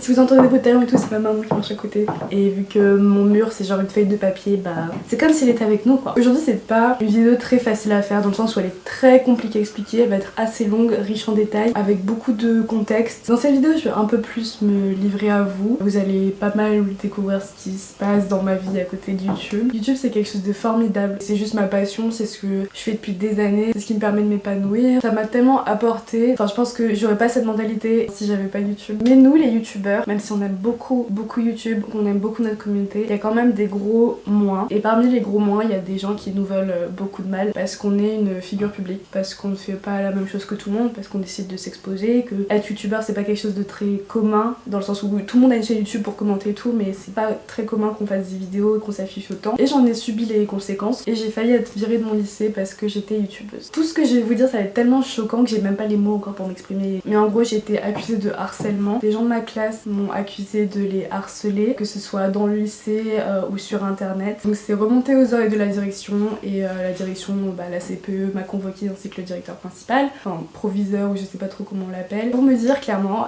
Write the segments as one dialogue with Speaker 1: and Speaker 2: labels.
Speaker 1: Si vous entendez des bruits de talons et tout, c'est ma maman qui marche à côté. Et vu que mon mur c'est genre une feuille de papier, bah c'est comme s'il était avec nous quoi. Aujourd'hui c'est pas une vidéo très facile à faire dans le sens où elle est très compliquée à expliquer, elle va être assez longue, riche en détails, avec beaucoup de contexte. Dans cette vidéo je vais un peu plus me livrer à vous. Vous allez pas mal découvrir ce qui se passe dans ma vie à côté de YouTube. YouTube c'est quelque chose de formidable, c'est juste ma passion, c'est ce que je fais depuis des années, c'est ce qui me permet de m'épanouir. Ça m'a tellement apporté, enfin je pense que j'aurais pas cette mentalité si j'avais pas YouTube. Mais nous les youtubeurs, même si on aime beaucoup YouTube, on aime beaucoup notre communauté, il y a quand même des gros moins. Et parmi les gros moins, il y a des gens qui nous veulent beaucoup de mal parce qu'on est une figure publique, parce qu'on ne fait pas la même chose que tout le monde, parce qu'on décide de s'exposer, que être youtubeur c'est pas quelque chose de très commun, dans le sens où tout le monde a une chaîne YouTube pour commenter et tout, mais c'est pas très commun qu'on fasse des vidéos et qu'on s'affiche autant. Et j'en ai subi les conséquences et j'ai failli être virée de mon lycée parce que j'étais youtubeuse. Tout ce que je vais vous dire ça va être tellement choquant que j'ai même pas les mots encore pour m'exprimer. Mais en gros j'ai été accusée de harcèlement. Des gens de ma classe m'ont accusée de les harceler, que ce soit dans le lycée ou sur internet. Donc c'est remonté aux oreilles de la direction et la direction, la CPE m'a convoquée ainsi que le directeur principal, enfin proviseur ou je sais pas trop comment on l'appelle, pour me dire clairement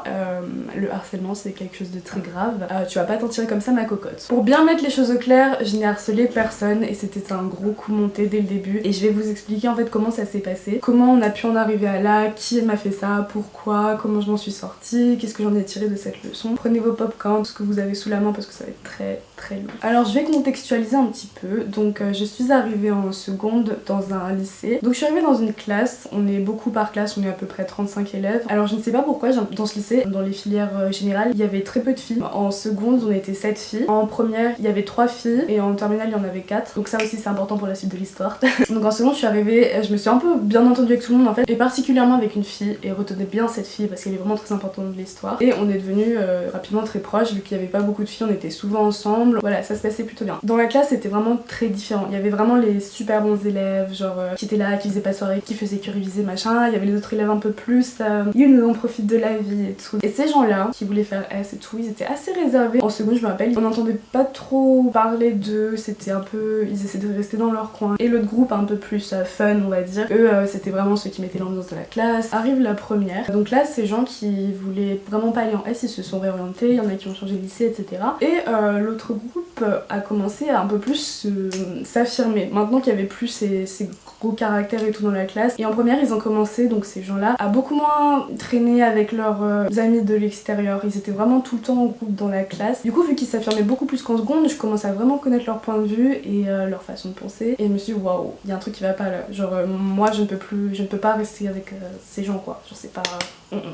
Speaker 1: le harcèlement c'est quelque chose de très grave, tu vas pas t'en tirer comme ça ma cocotte. Pour bien mettre les choses au clair, je n'ai harcelé personne et c'était un gros coup monté dès le début et je vais vous expliquer en fait comment ça s'est passé, comment on a pu en arriver à là, qui m'a fait ça, pourquoi, comment je m'en suis sortie, qu'est-ce que j'en ai tiré de cette leçon. Prenez vos popcorn, ce que vous avez sous la main parce que ça va être très long. Alors je vais contextualiser un petit peu. Donc je suis arrivée en seconde dans un lycée. Donc je suis arrivée dans une classe, on est beaucoup par classe, on est à peu près 35 élèves. Alors je ne sais pas pourquoi dans ce lycée, dans les filières générales, il y avait très peu de filles. En seconde on était 7 filles, en première il y avait 3 filles et en terminale il y en avait 4. Donc ça aussi c'est important pour la suite de l'histoire. Donc en seconde je suis arrivée, je me suis un peu bien entendue avec tout le monde en fait, et particulièrement avec une fille, et retenez bien cette fille parce qu'elle est vraiment très importante de l'histoire. Et on est devenus rapidement très proches vu qu'il y avait pas beaucoup de filles, on était souvent ensemble. Voilà, ça se passait plutôt bien. Dans la classe c'était vraiment très différent. Il y avait vraiment les super bons élèves, genre qui étaient là, qui faisaient pas soirée, qui faisaient que réviser machin. Il y avait les autres élèves un peu plus, on profite de la vie et tout. Et ces gens-là qui voulaient faire S et tout, ils étaient assez réservés. En seconde je me rappelle, on n'entendait pas trop parler d'eux, c'était un peu, ils essaient de rester dans leur coin. Et l'autre groupe un peu plus fun on va dire, eux c'était vraiment ceux qui mettaient l'ambiance de la classe. Arrive la première, donc là ces gens qui voulaient vraiment pas aller en S, ils se sont réorientés, il y en a qui ont changé de lycée etc. Et l'autre groupe a commencé à un peu plus s'affirmer, maintenant qu'il y avait plus ces gros caractères et tout dans la classe. Et en première ils ont commencé, donc ces gens là, à beaucoup moins traîner avec leurs amis de l'extérieur, ils étaient vraiment tout le temps en groupe dans la classe. Du coup vu qu'ils s'affirmaient beaucoup plus qu'en seconde, je commençais à vraiment connaître leur point de vue et leur façon de penser, et je me suis dit waouh, il y a un truc qui va pas là, genre moi je ne peux pas rester avec ces gens quoi, genre c'est pas...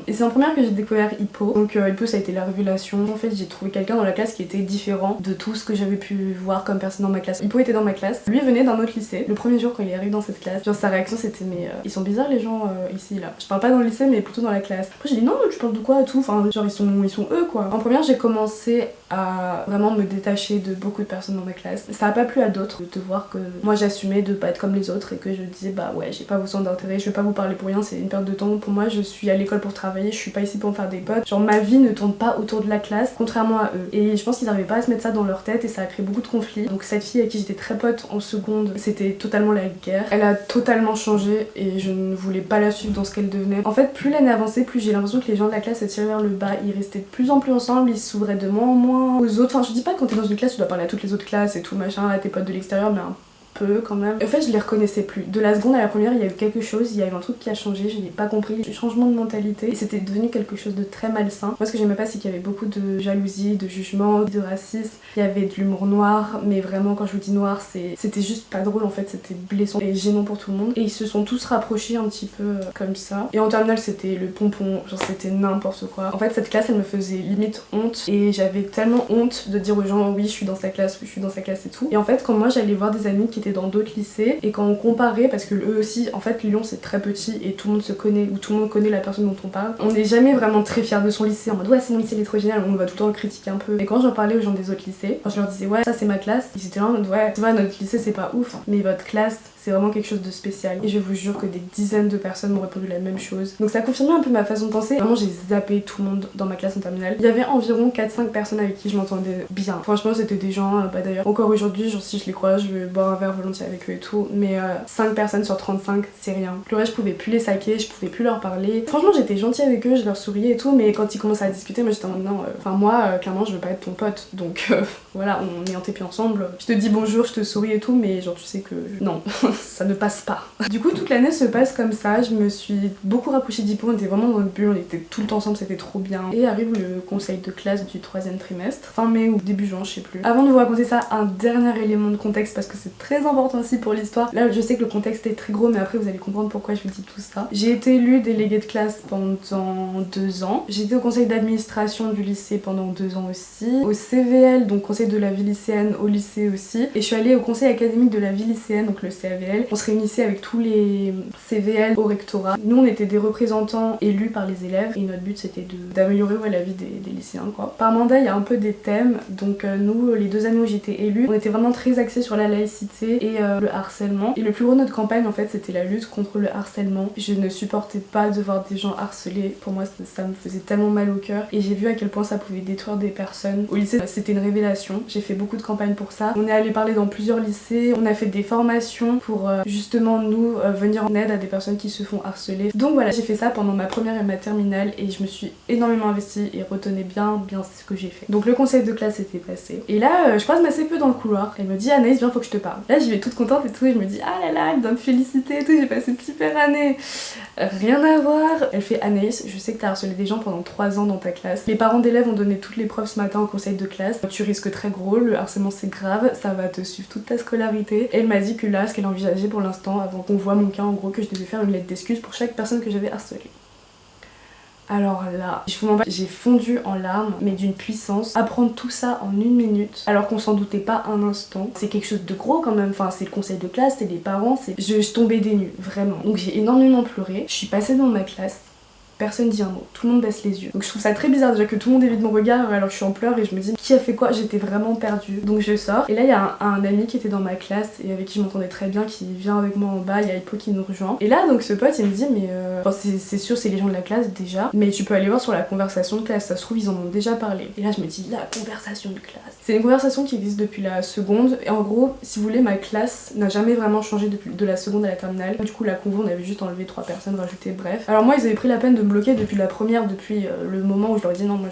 Speaker 1: Et c'est en première que j'ai découvert Hippo. Donc Hippo ça a été la révélation. En fait j'ai trouvé quelqu'un dans la classe qui était différent de tout ce que j'avais pu voir comme personne dans ma classe. Hippo était dans ma classe, lui venait d'un autre lycée. Le premier jour quand il est arrivé dans cette classe, genre sa réaction c'était mais ils sont bizarres les gens ici là. Je parle pas dans le lycée mais plutôt dans la classe. Après j'ai dit non tu parles de quoi et tout, enfin genre ils sont eux quoi. En première j'ai commencé à vraiment me détacher de beaucoup de personnes dans ma classe. Ça a pas plu à d'autres de voir que moi j'assumais de pas être comme les autres et que je disais bah ouais j'ai pas vos centres d'intérêt, je vais pas vous parler pour rien, c'est une perte de temps pour moi, je suis à l'école pour travailler, je suis pas ici pour me faire des potes. Genre ma vie ne tourne pas autour de la classe, contrairement à eux. Et je pense qu'ils arrivaient pas à se mettre ça dans leur tête et ça a créé beaucoup de conflits. Donc cette fille avec qui j'étais très pote en seconde, c'était totalement la guerre. Elle a totalement changé et je ne voulais pas la suivre dans ce qu'elle devenait. En fait plus l'année avançait, plus j'ai l'impression que les gens de la classe se tiraient vers le bas, ils restaient de plus en plus ensemble, ils s'ouvraient de moins en moins aux autres. Enfin je dis pas que quand t'es dans une classe tu dois parler à toutes les autres classes et tout machin, à tes potes de l'extérieur, mais un peu quand même. En fait je les reconnaissais plus. De la seconde à la première il y a eu quelque chose, il y a eu un truc qui a changé, je n'ai pas compris, un changement de mentalité et c'était devenu quelque chose de très malsain. Moi ce que j'aimais pas c'est qu'il y avait beaucoup de jalousie, de jugement, de racisme, il y avait de l'humour noir, mais vraiment quand je vous dis noir c'était juste pas drôle en fait, c'était blessant et gênant pour tout le monde. Et ils se sont tous rapprochés un petit peu comme ça. Et en terminale c'était le pompon, genre c'était n'importe quoi. En fait cette classe elle me faisait limite honte et j'avais tellement honte de dire aux gens oui je suis dans sa classe, oui je suis dans sa classe et tout. Et en fait quand moi j'allais voir des amis qui étaient dans d'autres lycées et quand on comparait, parce que eux aussi en fait Lyon c'est très petit et tout le monde se connaît ou tout le monde connaît la personne dont on parle, on n'est jamais vraiment très fier de son lycée en mode ouais c'est mon lycée il est trop génial, on va tout le temps le critiquer un peu. Et quand j'en parlais aux gens des autres lycées, quand je leur disais ouais ça c'est ma classe, ils étaient là en mode ouais tu vois notre lycée c'est pas ouf mais votre classe C'est vraiment quelque chose de spécial. Et je vous jure que des dizaines de personnes m'ont répondu la même chose. Donc ça confirmait un peu ma façon de penser. Vraiment j'ai zappé tout le monde dans ma classe en terminale. Il y avait environ 4-5 personnes avec qui je m'entendais bien. Franchement c'était des gens, d'ailleurs encore aujourd'hui, genre si je les croise, je vais boire un verre volontiers avec eux et tout. Mais 5 personnes sur 35 c'est rien. Le reste je pouvais plus les saquer, je pouvais plus leur parler. Franchement j'étais gentille avec eux, je leur souriais et tout. Mais quand ils commençaient à discuter, moi j'étais en mode non, moi clairement je veux pas être ton pote. Donc voilà, on est en TP ensemble. Je te dis bonjour, je te souris et tout, mais genre tu sais que non, ça ne passe pas. Du coup toute l'année se passe comme ça, je me suis beaucoup rapprochée d'Hippo, on était vraiment dans notre bulle, on était tout le temps ensemble, c'était trop bien. Et arrive le conseil de classe du 3e trimestre, fin mai ou début juin, je sais plus. Avant de vous raconter ça, un dernier élément de contexte parce que c'est très important aussi pour l'histoire. Là je sais que le contexte est très gros mais après vous allez comprendre pourquoi je vous dis tout ça. J'ai été élue déléguée de classe pendant 2 ans. J'ai été au conseil d'administration du lycée pendant 2 ans aussi. Au CVL, donc conseil de la vie lycéenne au lycée aussi. Et je suis allée au conseil académique de la vie lycéenne, donc le CAVL. On se réunissait avec tous les CVL au rectorat. Nous on était des représentants élus par les élèves et notre but c'était d'améliorer la vie des lycéens quoi. Par mandat il y a un peu des thèmes, donc nous les 2 années où j'étais élue, on était vraiment très axés sur la laïcité et le harcèlement. Et le plus gros de notre campagne en fait c'était la lutte contre le harcèlement. Je ne supportais pas de voir des gens harcelés, pour moi ça me faisait tellement mal au cœur et j'ai vu à quel point ça pouvait détruire des personnes. Au lycée c'était une révélation, j'ai fait beaucoup de campagnes pour ça. On est allé parler dans plusieurs lycées, on a fait des formations pour justement nous venir en aide à des personnes qui se font harceler. Donc voilà, j'ai fait ça pendant ma première et ma terminale et je me suis énormément investie et retenez bien ce que j'ai fait. Donc le conseil de classe était passé et là je croise ma CPE dans le couloir, elle me dit Anaïs viens faut que je te parle. Là j'y vais toute contente et tout et je me dis ah là là elle doit me féliciter et tout, j'ai passé une super année. Rien à voir. Elle fait Anaïs, je sais que t'as harcelé des gens pendant 3 ans dans ta classe. Les parents d'élèves ont donné toutes les preuves ce matin au conseil de classe. Tu risques très gros, le harcèlement c'est grave, ça va te suivre toute ta scolarité. Et elle m'a dit que là ce qu'elle envisageait pour l'instant avant qu'on voit mon cas en gros, que je devais faire une lettre d'excuse pour chaque personne que j'avais harcelée. Alors là, j'ai fondu en larmes, mais d'une puissance. Apprendre tout ça en 1 minute, alors qu'on s'en doutait pas un instant. C'est quelque chose de gros quand même, enfin c'est le conseil de classe, c'est les parents, je tombais des nues, vraiment. Donc j'ai énormément pleuré, je suis passée dans ma classe. Personne dit un mot, tout le monde baisse les yeux. Donc je trouve ça très bizarre déjà que tout le monde évite mon regard alors que je suis en pleurs et je me dis qui a fait quoi, j'étais vraiment perdue. Donc je sors et là il y a un ami qui était dans ma classe et avec qui je m'entendais très bien qui vient avec moi en bas, il y a Hippo qui nous rejoint. Et là donc ce pote il me dit mais c'est sûr c'est les gens de la classe déjà, mais tu peux aller voir sur la conversation de classe, ça se trouve ils en ont déjà parlé. Et là je me dis la conversation de classe. C'est une conversation qui existe depuis la seconde et en gros si vous voulez ma classe n'a jamais vraiment changé depuis de la seconde à la terminale. Du coup la convo on avait juste enlevé 3 personnes, rajouté bref. Alors moi ils avaient pris la peine de me bloquer depuis la première, depuis le moment où je leur ai dit non moi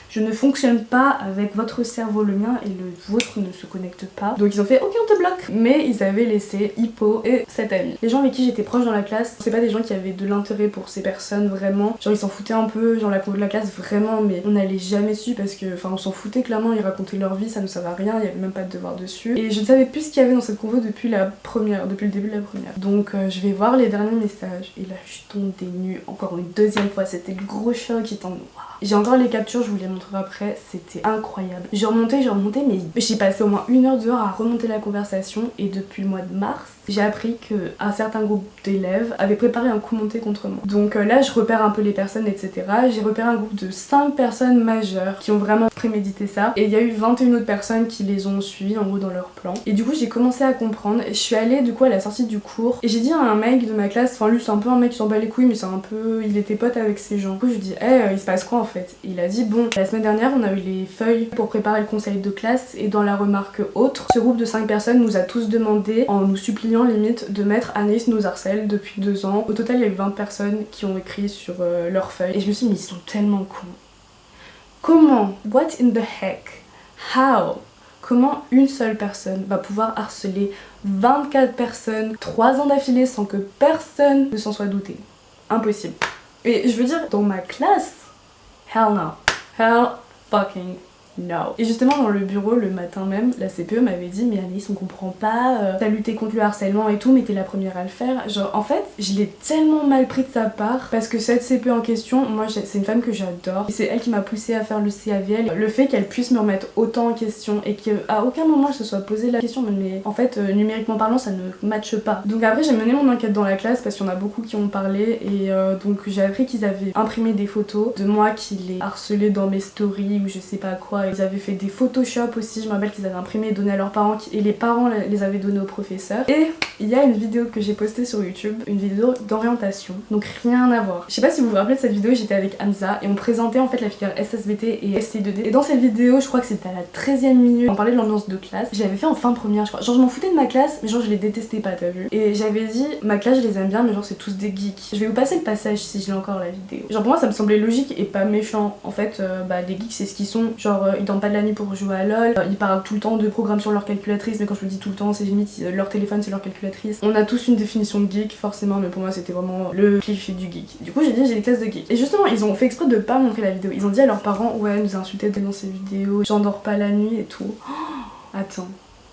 Speaker 1: je ne fonctionne pas avec votre cerveau, le mien et le vôtre ne se connectent pas. Donc ils ont fait ok on te bloque. Mais ils avaient laissé Hippo et cet ami. Les gens avec qui j'étais proche dans la classe, c'est pas des gens qui avaient de l'intérêt pour ces personnes vraiment. Genre ils s'en foutaient un peu, genre la convo de la classe vraiment, mais on n'allait jamais su parce que enfin on s'en foutait clairement, ils racontaient leur vie, ça ne servait à rien, il y avait même pas de devoir dessus. Et je ne savais plus ce qu'il y avait dans cette convo depuis le début de la première. Donc je vais voir les derniers messages et là je tombe des nues encore une deuxième fois, c'était le gros choc qui t'en... J'ai encore les captures, je vous les montrerai après, c'était incroyable. J'ai remonté, mais j'ai passé au moins 1 heure dehors à remonter la conversation et depuis le mois de mars, j'ai appris qu'un certain groupe d'élèves avait préparé un coup monté contre moi. Donc là, je repère un peu les personnes, etc. J'ai repéré un groupe de 5 personnes majeures qui ont vraiment prémédité ça et il y a eu 21 autres personnes qui les ont suivis en gros dans leur plan. Et du coup, j'ai commencé à comprendre et je suis allée du coup à la sortie du cours et j'ai dit à un mec de ma classe, enfin lui c'est un peu un mec qui s'en bat les couilles mais c'est un peu... il était pote avec ces gens. Du coup, je lui dis il se passe quoi en fait? Il a dit bon, la semaine dernière on a eu les feuilles pour préparer le conseil de classe et dans la remarque autre, ce groupe de 5 personnes nous a tous demandé, en nous suppliant limite, de mettre Anaïs nous harcèle depuis 2 ans. Au total il y a eu 20 personnes qui ont écrit sur leurs feuilles et je me suis dit mais ils sont tellement cons. Comment? What in the heck? How? Comment une seule personne va pouvoir harceler 24 personnes 3 ans d'affilée sans que personne ne s'en soit douté? Impossible. Et je veux dire, dans ma classe, hell no. Hell fucking no. Et justement dans le bureau le matin même, la CPE m'avait dit mais Anaïs on comprend pas, t'as lutté contre le harcèlement et tout mais t'es la première à le faire. Genre en fait je l'ai tellement mal pris de sa part parce que cette CPE en question, moi c'est une femme que j'adore et c'est elle qui m'a poussée à faire le CAVL. Le fait qu'elle puisse me remettre autant en question et qu'à aucun moment elle se soit posé la question mais en fait numériquement parlant ça ne matche pas. Donc après j'ai mené mon enquête dans la classe parce qu'il y en a beaucoup qui ont parlé et donc j'ai appris qu'ils avaient imprimé des photos de moi qui les harcelais dans mes stories ou je sais pas quoi ils avaient fait des Photoshop aussi, je me rappelle qu'ils avaient imprimé et donné à leurs parents et les parents les avaient donnés aux professeurs. Et il y a une vidéo que j'ai postée sur YouTube, une vidéo d'orientation, donc rien à voir. Je sais pas si vous vous rappelez de cette vidéo, j'étais avec Hamza et on présentait en fait la filière SSVT et STI2D. Et dans cette vidéo, je crois que c'était à la 13e minute, on parlait de l'ambiance de classe. Je l'avais fait en fin de première, je crois. Genre je m'en foutais de ma classe, mais genre je les détestais pas, t'as vu. Et j'avais dit, ma classe je les aime bien, mais genre c'est tous des geeks. Je vais vous passer le passage si j'ai encore la vidéo. Genre pour moi ça me semblait logique et pas méchant. En fait, les geeks c'est ce qu'ils sont. Genre ils dorment pas de la nuit pour jouer à LoL, ils parlent tout le temps de programmes sur leur calculatrice, mais quand je me dis tout le temps, c'est limite leur téléphone c'est leur calculatrice. On a tous une définition de geek forcément, mais pour moi c'était vraiment le cliché du geek. Du coup j'ai dit j'ai des classes de geeks. Et justement ils ont fait exprès de pas montrer la vidéo. Ils ont dit à leurs parents ouais nous insultaient dans ces vidéos, j'endors pas la nuit et tout. Oh, attends.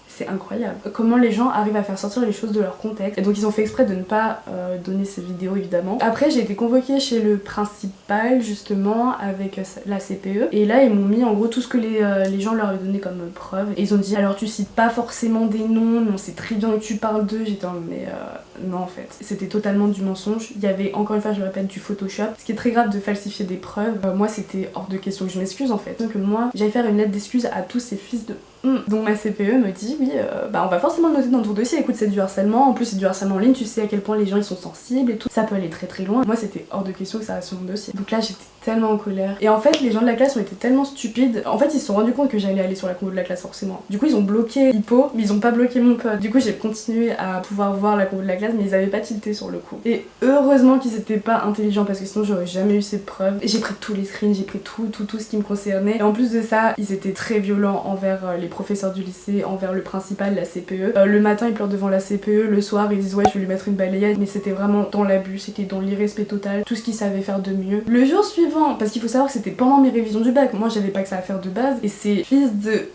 Speaker 1: C'est incroyable. Comment les gens arrivent à faire sortir les choses de leur contexte. Et donc ils ont fait exprès de ne pas donner ces vidéos évidemment. Après j'ai été convoquée chez le principal justement avec la CPE. Et là ils m'ont mis en gros tout ce que les gens leur avaient donné comme preuve. Et ils ont dit alors tu cites pas forcément des noms, mais on sait très bien que tu parles d'eux. J'étais en mais non en fait. C'était totalement du mensonge. Il y avait encore une fois je le répète du Photoshop. Ce qui est très grave de falsifier des preuves. Moi c'était hors de question que je m'excuse en fait. Donc moi j'allais faire une lettre d'excuse à tous ces fils de... Donc ma CPE me dit oui on va forcément le noter dans ton dossier, écoute c'est du harcèlement, en plus c'est du harcèlement en ligne, tu sais à quel point les gens ils sont sensibles et tout, ça peut aller très très loin. Moi c'était hors de question que ça reste sur mon dossier. Donc là j'étais tellement en colère. Et en fait les gens de la classe ont été tellement stupides, en fait ils se sont rendus compte que j'allais aller sur la convo de la classe forcément. Du coup ils ont bloqué Hippo, mais ils ont pas bloqué mon pote. Du coup j'ai continué à pouvoir voir la convo de la classe, mais ils avaient pas tilté sur le coup. Et heureusement qu'ils étaient pas intelligents parce que sinon j'aurais jamais eu cette preuve. Et j'ai pris tous les screens, j'ai pris tout ce qui me concernait. Et en plus de ça, ils étaient très violents envers les professeurs du lycée, envers le principal, la CPE. Le matin ils pleurent devant la CPE, le soir ils disent ouais je vais lui mettre une balayette, mais c'était vraiment dans l'abus, c'était dans l'irrespect total, tout ce qu'ils savaient faire de mieux. Le jour suivant, parce qu'il faut savoir que c'était pendant mes révisions du bac, moi j'avais pas que ça à faire de base, et ces fils de...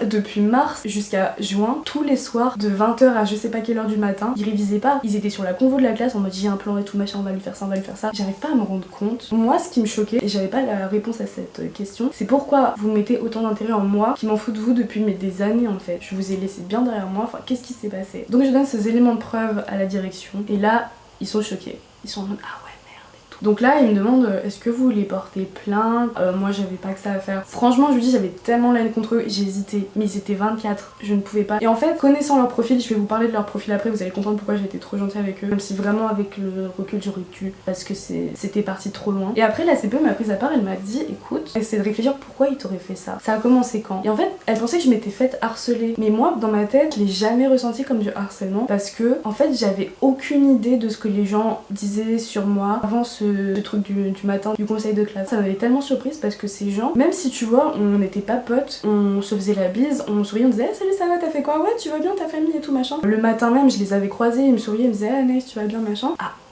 Speaker 1: depuis mars jusqu'à juin, tous les soirs, de 20h à je sais pas quelle heure du matin, ils révisaient pas, ils étaient sur la convo de la classe en mode j'ai un plan et tout machin, on va lui faire ça, on va lui faire ça. J'arrive pas à me rendre compte. Moi ce qui me choquait, et j'avais pas la réponse à cette question, c'est pourquoi vous mettez autant d'intérêt en moi qui m'en fous de vous depuis des années en fait. Je vous ai laissé bien derrière moi, enfin qu'est-ce qui s'est passé? Donc je donne ces éléments de preuve à la direction et là ils sont choqués. Ils sont en mode ah ouais. Donc là, il me demande est-ce que vous voulez porter plainte? Moi, j'avais pas que ça à faire. Franchement, je lui dis, j'avais tellement la haine contre eux, j'ai hésité. Mais ils étaient 24, je ne pouvais pas. Et en fait, connaissant leur profil, je vais vous parler de leur profil après, vous allez comprendre pourquoi j'ai été trop gentille avec eux. Même si vraiment, avec le recul, j'aurais dû, parce que c'était parti trop loin. Et après, la CPE m'a prise à part, elle m'a dit, écoute, essaie de réfléchir pourquoi ils t'auraient fait ça. Ça a commencé quand? Et en fait, elle pensait que je m'étais faite harceler. Mais moi, dans ma tête, je l'ai jamais ressenti comme du harcèlement, parce que, en fait, j'avais aucune idée de ce que les gens disaient sur moi avant ce truc du matin du conseil de classe. Ça m'avait tellement surprise parce que ces gens, même si tu vois on n'était pas potes, on se faisait la bise, on souriait, on disait hey, salut ça va, t'as fait quoi, ouais tu vas bien, ta famille et tout machin. Le matin même je les avais croisés, ils me souriaient, ils me disaient ah Anaïs tu vas bien machin.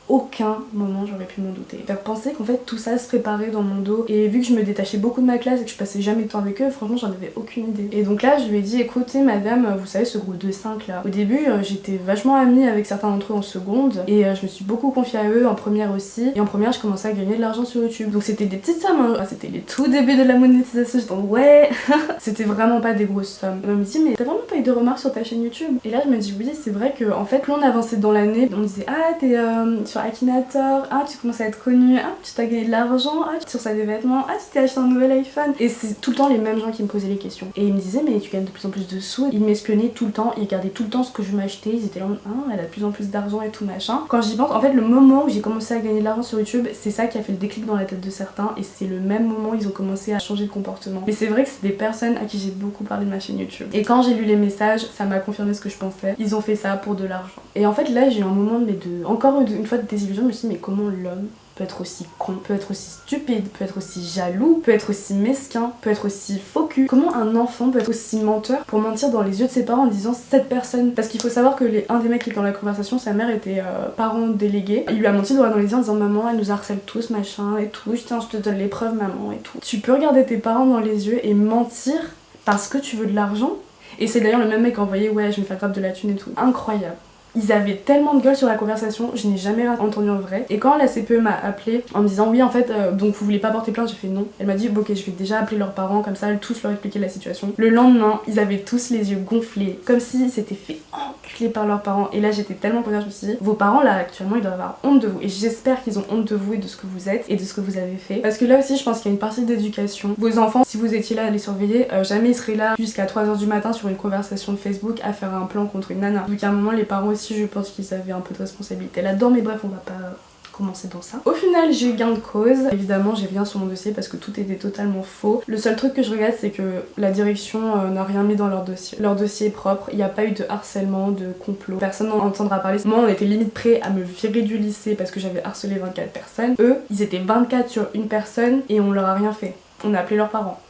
Speaker 1: Aucun moment j'aurais pu m'en douter. Faire penser qu'en fait tout ça se préparait dans mon dos, et vu que je me détachais beaucoup de ma classe et que je passais jamais de temps avec eux, franchement j'en avais aucune idée. Et donc là je lui ai dit écoutez madame, vous savez ce groupe de 5 là, au début j'étais vachement amie avec certains d'entre eux en seconde et je me suis beaucoup confiée à eux en première aussi, et en première je commençais à gagner de l'argent sur YouTube. Donc c'était des petites sommes, hein. C'était les tout débuts de la monétisation, j'étais en ouais c'était vraiment pas des grosses sommes. On me dit mais t'as vraiment pas eu de remarques sur ta chaîne YouTube? Et là je me dis oui c'est vrai que en fait plus on avançait dans l'année, on me disait ah t'es sur Akinator, ah tu commences à être connu, ah tu t'as gagné de l'argent, ah tu es sur ça des vêtements, ah tu t'es acheté un nouvel iPhone. Et c'est tout le temps les mêmes gens qui me posaient les questions. Et ils me disaient mais tu gagnes de plus en plus de sous. Ils m'espionnaient tout le temps, ils regardaient tout le temps ce que je m'achetais, ils étaient là ah elle a de plus en plus d'argent et tout machin. Quand j'y pense, en fait le moment où j'ai commencé à gagner de l'argent sur YouTube, c'est ça qui a fait le déclic dans la tête de certains, et c'est le même moment où ils ont commencé à changer de comportement. Mais c'est vrai que c'est des personnes à qui j'ai beaucoup parlé de ma chaîne YouTube. Et quand j'ai lu les messages, ça m'a confirmé ce que je pensais. Ils ont fait ça pour de l'argent. Et en fait là j'ai eu un moment encore une fois de désillusion. Je me suis dit mais comment l'homme peut être aussi con, peut être aussi stupide, peut être aussi jaloux, peut être aussi mesquin, peut être aussi faux cul? Comment un enfant peut être aussi menteur pour mentir dans les yeux de ses parents en disant cette personne? Parce qu'il faut savoir que un des mecs qui était dans la conversation, sa mère était parent délégué. Il lui a menti droit dans les yeux en disant maman elle nous harcèle tous machin et tout, tiens je te donne les preuves maman et tout. Tu peux regarder tes parents dans les yeux et mentir parce que tu veux de l'argent? Et c'est d'ailleurs le même mec qui a envoyé ouais je vais me faire grave de la thune et tout. Incroyable. Ils avaient tellement de gueule sur la conversation, je n'ai jamais entendu en vrai. Et quand la CPE m'a appelé en me disant oui en fait donc vous voulez pas porter plainte, j'ai fait non. Elle m'a dit ok je vais déjà appeler leurs parents, comme ça elles tous leur expliquer la situation. Le lendemain ils avaient tous les yeux gonflés, comme s'ils s'étaient fait enculer par leurs parents. Et là j'étais tellement contente, je me suis dit vos parents là actuellement ils doivent avoir honte de vous. Et j'espère qu'ils ont honte de vous et de ce que vous êtes et de ce que vous avez fait. Parce que là aussi je pense qu'il y a une partie d'éducation. Vos enfants, si vous étiez là à les surveiller, jamais ils seraient là jusqu'à 3h du matin sur une conversation de Facebook à faire un plan contre une nana. Donc à un moment les parents aussi je pense qu'ils avaient un peu de responsabilité là-dedans, mais bref on va pas commencer dans ça. Au final j'ai eu gain de cause. Évidemment j'ai rien sur mon dossier parce que tout était totalement faux. Le seul truc que je regrette c'est que la direction n'a rien mis dans leur dossier. Leur dossier est propre, il n'y a pas eu de harcèlement, de complot. Personne n'en entendra parler. Moi on était limite prêt à me virer du lycée parce que j'avais harcelé 24 personnes. Eux ils étaient 24 sur une personne et on leur a rien fait. On a appelé leurs parents.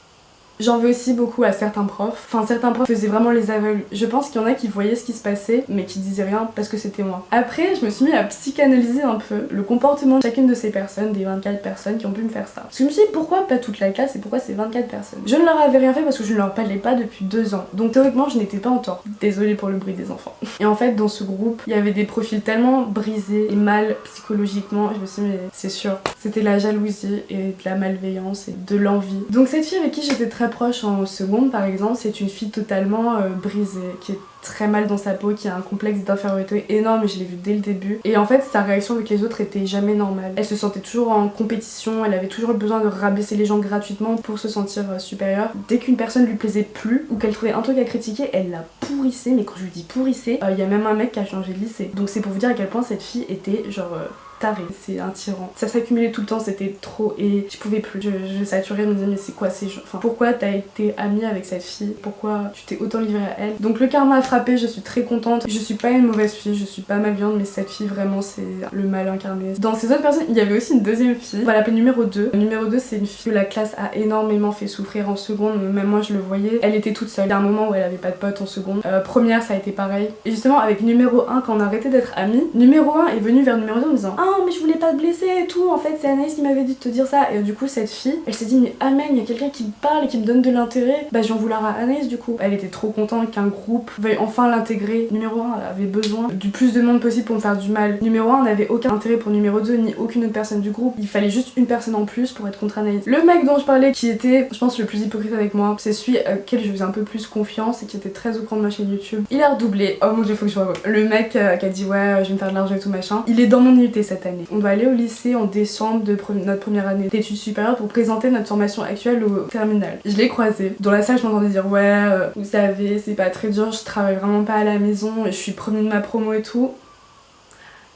Speaker 1: J'en veux aussi beaucoup à certains profs. Enfin, certains profs faisaient vraiment les aveugles. Je pense qu'il y en a qui voyaient ce qui se passait, mais qui disaient rien parce que c'était moi. Après, je me suis mis à psychanalyser un peu le comportement de chacune de ces personnes, des 24 personnes qui ont pu me faire ça. Parce que je me suis dit, pourquoi pas toute la classe et pourquoi ces 24 personnes? Je ne leur avais rien fait parce que je ne leur parlais pas depuis 2 ans. Donc théoriquement, je n'étais pas en tort. Désolée pour le bruit des enfants. Et en fait, dans ce groupe, il y avait des profils tellement brisés et mal psychologiquement. Je me suis dit, mais c'est sûr. C'était la jalousie et de la malveillance et de l'envie. Donc cette fille avec qui j'étais très proche en seconde par exemple, c'est une fille totalement brisée, qui est très mal dans sa peau, qui a un complexe d'infériorité énorme, et je l'ai vu dès le début. Et en fait sa réaction avec les autres était jamais normale. Elle se sentait toujours en compétition, elle avait toujours le besoin de rabaisser les gens gratuitement pour se sentir supérieure. Dès qu'une personne lui plaisait plus ou qu'elle trouvait un truc à critiquer, elle la pourrissait, mais quand je lui dis pourrissait, il y a même un mec qui a changé de lycée. Donc c'est pour vous dire à quel point cette fille était genre taré, c'est un tyran. Ça s'accumulait tout le temps, c'était trop et je pouvais plus. Je saturais, je me disais mais c'est quoi ces gens, enfin pourquoi t'as été amie avec cette fille, pourquoi tu t'es autant livrée à elle. Donc le karma a frappé, je suis très contente. Je suis pas une mauvaise fille, je suis pas malveillante, mais cette fille vraiment c'est le mal incarné. Dans ces autres personnes, il y avait aussi une deuxième fille, on va l'appeler numéro 2. Numéro 2 c'est une fille que la classe a énormément fait souffrir en seconde, même moi je le voyais. Elle était toute seule, il y a un moment où elle avait pas de potes en seconde. Première ça a été pareil. Et justement avec numéro 1 quand on a arrêté d'être amis, numéro 1 est venu vers numéro 2 en me disant ah mais je voulais pas te blesser et tout, en fait c'est Anaïs qui m'avait dit de te dire ça. Et du coup cette fille elle s'est dit mais amen, il y a quelqu'un qui me parle et qui me donne de l'intérêt, bah je vais en vouloir à Anaïs du coup. Elle était trop contente qu'un groupe veuille enfin l'intégrer. Numéro 1 elle avait besoin du plus de monde possible pour me faire du mal. Numéro 1 n'avait aucun intérêt pour numéro 2 ni aucune autre personne du groupe, il fallait juste une personne en plus pour être contre Anaïs. Le mec dont je parlais qui était je pense le plus hypocrite avec moi, c'est celui auquel je faisais un peu plus confiance et qui était très au courant de ma chaîne YouTube. Il a redoublé, oh mon dieu faut que je vois. Le mec qui a dit ouais je vais me faire de l'argent et tout machin, il est dans mon UT cette année. On va aller au lycée en décembre de notre première année d'études supérieures pour présenter notre formation actuelle au terminal. Je l'ai croisé. Dans la salle, je m'entendais dire ouais, vous savez, c'est pas très dur, je travaille vraiment pas à la maison et je suis premier de ma promo et tout.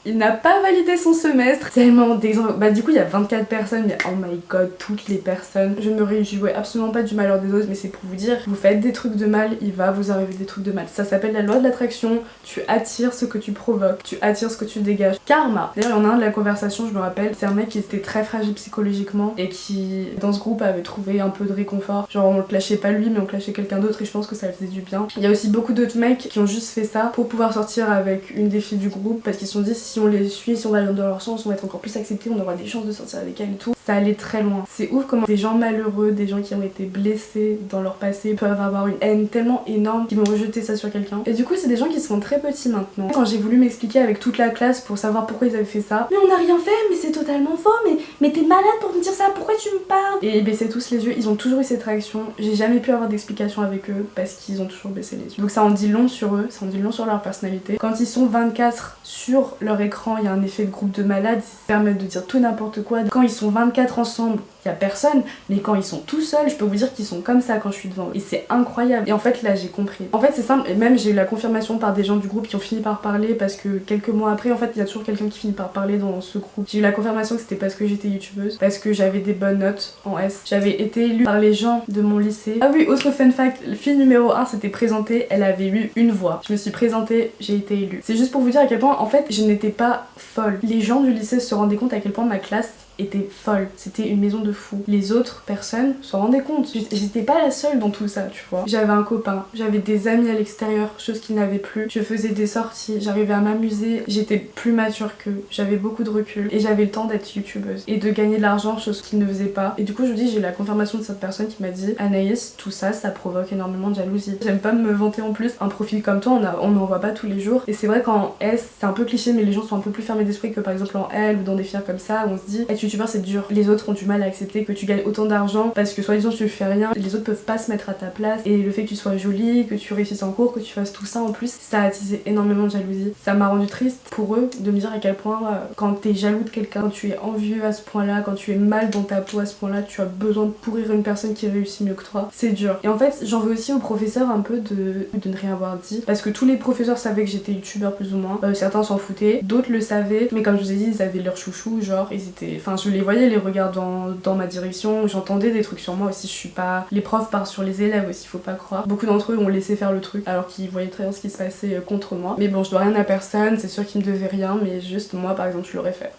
Speaker 1: Il n'a pas validé son semestre, tellement d'exemples. Bah du coup il y a 24 personnes, mais oh my god, toutes les personnes. Je me réjouis absolument pas du malheur des autres, mais c'est pour vous dire, vous faites des trucs de mal, il va vous arriver des trucs de mal. Ça s'appelle la loi de l'attraction, tu attires ce que tu provoques, tu attires ce que tu dégages. Karma. D'ailleurs il y en a un de la conversation, je me rappelle, c'est un mec qui était très fragile psychologiquement et qui dans ce groupe avait trouvé un peu de réconfort. Genre on le clashait pas lui mais on clashait quelqu'un d'autre et je pense que ça faisait du bien. Il y a aussi beaucoup d'autres mecs qui ont juste fait ça pour pouvoir sortir avec une des filles du groupe parce qu'ils se sont dit si on les suit, si on va dans leur sens, on va être encore plus acceptés, on aura des chances de sortir avec elle et tout. Ça allait très loin. C'est ouf comment des gens malheureux, des gens qui ont été blessés dans leur passé peuvent avoir une haine tellement énorme qu'ils vont rejeter ça sur quelqu'un. Et du coup c'est des gens qui sont très petits maintenant. Quand j'ai voulu m'expliquer avec toute la classe pour savoir pourquoi ils avaient fait ça, mais on n'a rien fait, mais c'est totalement faux, mais t'es malade pour me dire ça, pourquoi tu me parles? Et ils baissaient tous les yeux, ils ont toujours eu cette réaction. J'ai jamais pu avoir d'explication avec eux parce qu'ils ont toujours baissé les yeux. Donc ça en dit long sur eux, ça en dit long sur leur personnalité. Quand ils sont 24 sur leur écran, il y a un effet de groupe de malades, ils se permettent de dire tout n'importe quoi. Quand ils sont 24 ensemble, il y a personne, mais quand ils sont tout seuls, je peux vous dire qu'ils sont comme ça quand je suis devant eux. Et c'est incroyable. Et en fait là j'ai compris. En fait c'est simple, et même j'ai eu la confirmation par des gens du groupe qui ont fini par parler parce que quelques mois après, en fait il y a toujours quelqu'un qui finit par parler dans ce groupe. J'ai eu la confirmation que c'était parce que j'étais youtubeuse, parce que j'avais des bonnes notes en S. J'avais été élue par les gens de mon lycée. Ah oui, autre fun fact, fille numéro 1 s'était présentée, elle avait eu une voix. Je me suis présentée, j'ai été élue. C'est juste pour vous dire à quel point en fait je n'étais pas folle. Les gens du lycée se rendaient compte à quel point ma classe était folle, c'était une maison de fou. Les autres personnes s'en rendaient compte, j'étais pas la seule dans tout ça, tu vois. J'avais un copain, j'avais des amis à l'extérieur, chose qu'ils n'avaient plus, je faisais des sorties, j'arrivais à m'amuser, j'étais plus mature qu'eux, j'avais beaucoup de recul et j'avais le temps d'être youtubeuse et de gagner de l'argent, chose qu'ils ne faisaient pas. Et du coup je vous dis, j'ai eu la confirmation de cette personne qui m'a dit Anaïs, tout ça, ça provoque énormément de jalousie. J'aime pas me vanter en plus, un profil comme toi, on n'en voit pas tous les jours. Et c'est vrai qu'en S, c'est un peu cliché, mais les gens sont un peu plus fermés d'esprit que par exemple en L ou dans des films comme ça, où on se dit être youtubeur c'est dur. Les autres ont du mal à accepter que tu gagnes autant d'argent parce que soi-disant tu fais rien, les autres peuvent pas se mettre à ta place. Et le fait que tu sois jolie, que tu réussisses en cours, que tu fasses tout ça en plus, ça a attisé énormément de jalousie. Ça m'a rendu triste pour eux de me dire à quel point quand t'es jaloux de quelqu'un, quand tu es envieux à ce point-là, quand tu es mal dans ta peau à ce point-là, tu as besoin de pourrir une personne qui réussit mieux que toi. C'est dur. Et en fait, j'en veux aussi aux professeurs un peu de ne rien avoir dit. Parce que tous les professeurs savaient que j'étais youtubeur plus ou moins. Certains s'en foutaient, d'autres le savaient. Mais comme je vous ai dit, ils avaient leur chouchou, genre ils étaient... Enfin, je les voyais les regards dans ma direction. J'entendais des trucs sur moi aussi. Je suis pas... Les profs partent sur les élèves aussi, faut pas croire. Beaucoup d'entre eux ont laissé faire le truc alors qu'ils voyaient très bien ce qui se passait contre moi. Mais bon, je dois rien à personne. C'est sûr qu'ils me devaient rien. Mais juste moi, par exemple, je l'aurais fait.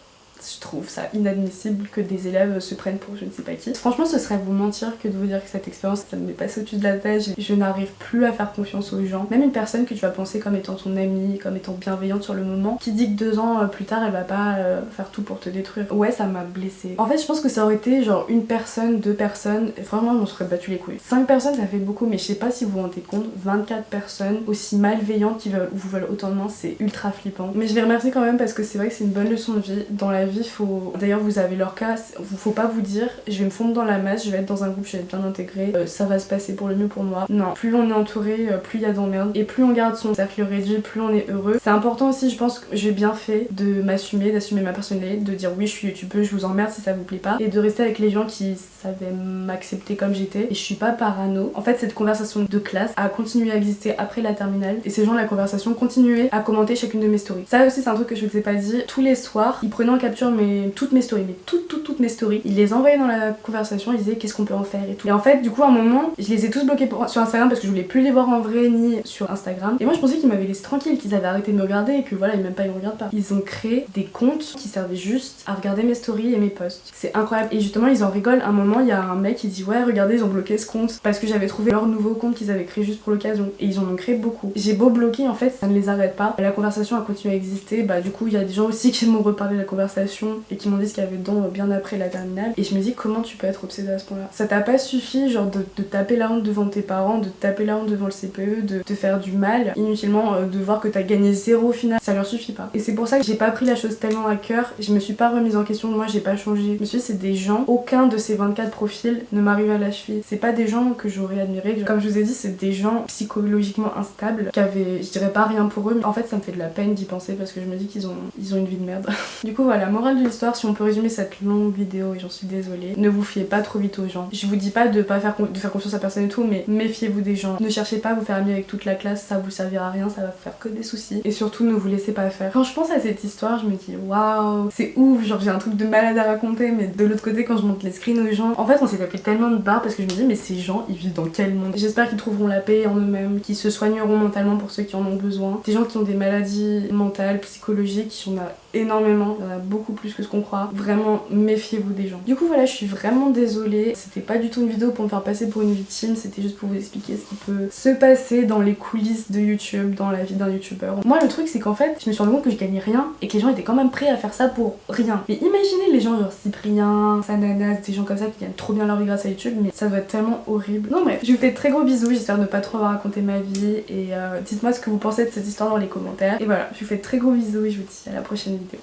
Speaker 1: Je trouve ça inadmissible que des élèves se prennent pour je ne sais pas qui. Franchement, ce serait vous mentir que de vous dire que cette expérience, ça me met passé au-dessus de la tête. Je n'arrive plus à faire confiance aux gens. Même une personne que tu vas penser comme étant ton amie, comme étant bienveillante sur le moment, qui dit que 2 ans plus tard, elle va pas faire tout pour te détruire. Ouais, ça m'a blessée. En fait, je pense que ça aurait été genre une personne, 2 personnes, et franchement, on se serait battu les couilles. 5 personnes, ça fait beaucoup, mais je sais pas si vous vous rendez compte, 24 personnes aussi malveillantes qui vous veulent autant de main, c'est ultra flippant. Mais je les remercie quand même parce que c'est vrai que c'est une bonne leçon de vie. Dans la vie, faut... D'ailleurs, vous avez leur cas, faut pas vous dire je vais me fondre dans la masse, je vais être dans un groupe, je vais être bien intégrée, ça va se passer pour le mieux pour moi. Non, plus on est entouré, plus il y a d'emmerdes et plus on garde son cercle réduit, plus on est heureux. C'est important aussi, je pense que j'ai bien fait de m'assumer, d'assumer ma personnalité, de dire oui, je suis youtubeuse, je vous emmerde si ça vous plaît pas, et de rester avec les gens qui savaient m'accepter comme j'étais. Et je suis pas parano. En fait, cette conversation de classe a continué à exister après la terminale, et ces gens de la conversation continuaient à commenter chacune de mes stories. Ça aussi, c'est un truc que je vous ai pas dit. Tous les soirs, ils prenaient en capture toutes mes stories, mais toutes mes stories. Ils les envoyaient dans la conversation, ils disaient qu'est-ce qu'on peut en faire et tout. Et en fait, du coup, à un moment, je les ai tous bloqués sur Instagram parce que je voulais plus les voir en vrai ni sur Instagram. Et moi, je pensais qu'ils m'avaient laissé tranquille, qu'ils avaient arrêté de me regarder et que voilà, même pas ils me regardent pas. Ils ont créé des comptes qui servaient juste à regarder mes stories et mes posts. C'est incroyable. Et justement, ils en rigolent. À un moment, il y a un mec qui dit ouais, regardez, ils ont bloqué ce compte parce que j'avais trouvé leur nouveau compte qu'ils avaient créé juste pour l'occasion. Et ils en ont créé beaucoup. J'ai beau bloquer, en fait, ça ne les arrête pas. La conversation a continué à exister. Bah, du coup, il y a des gens aussi qui m'ont reparlé de la conversation et qui m'ont dit ce qu'il y avait dedans bien après la terminale. Et je me dis comment tu peux être obsédée à ce point là. Ça t'a pas suffi genre de taper la honte devant tes parents, de taper la honte devant le CPE, de te faire du mal inutilement, de voir que t'as gagné 0 au final, ça leur suffit pas. Et c'est pour ça que j'ai pas pris la chose tellement à cœur, je me suis pas remise en question, moi j'ai pas changé. Je me suis dit c'est des gens, aucun de ces 24 profils ne m'arrive à la cheville. C'est pas des gens que j'aurais admiré, comme je vous ai dit c'est des gens psychologiquement instables, qui avaient, je dirais pas rien pour eux, mais en fait ça me fait de la peine d'y penser parce que je me dis qu'ils ont une vie de merde. Du coup voilà, morale de l'histoire, si on peut résumer cette longue vidéo, et j'en suis désolée, ne vous fiez pas trop vite aux gens. Je vous dis pas de faire confiance à personne et tout, mais méfiez-vous des gens. Ne cherchez pas à vous faire ami avec toute la classe, ça vous servira à rien, ça va vous faire que des soucis. Et surtout ne vous laissez pas faire. Quand je pense à cette histoire, je me dis waouh, c'est ouf, genre j'ai un truc de malade à raconter, mais de l'autre côté quand je montre les screens aux gens, en fait on s'est tapé tellement de barres parce que je me dis mais ces gens ils vivent dans quel monde? J'espère qu'ils trouveront la paix en eux-mêmes, qu'ils se soigneront mentalement pour ceux qui en ont besoin. Des gens qui ont des maladies mentales, psychologiques, il y en a énormément, il y en a beaucoup plus que ce qu'on croit. Vraiment méfiez-vous des gens. Du coup voilà, je suis vraiment désolée, c'était pas du tout une vidéo pour me faire passer pour une victime, c'était juste pour vous expliquer ce qui peut se passer dans les coulisses de YouTube, dans la vie d'un youtubeur. Moi le truc c'est qu'en fait je me suis rendu compte que je gagnais rien et que les gens étaient quand même prêts à faire ça pour rien. Mais imaginez les gens genre Cyprien, Sananas, des gens comme ça qui gagnent trop bien leur vie grâce à YouTube, mais ça doit être tellement horrible. Non bref, je vous fais de très gros bisous, j'espère ne pas trop avoir raconté ma vie et dites-moi ce que vous pensez de cette histoire dans les commentaires. Et voilà, je vous fais de très gros bisous et je vous dis à la prochaine vidéo.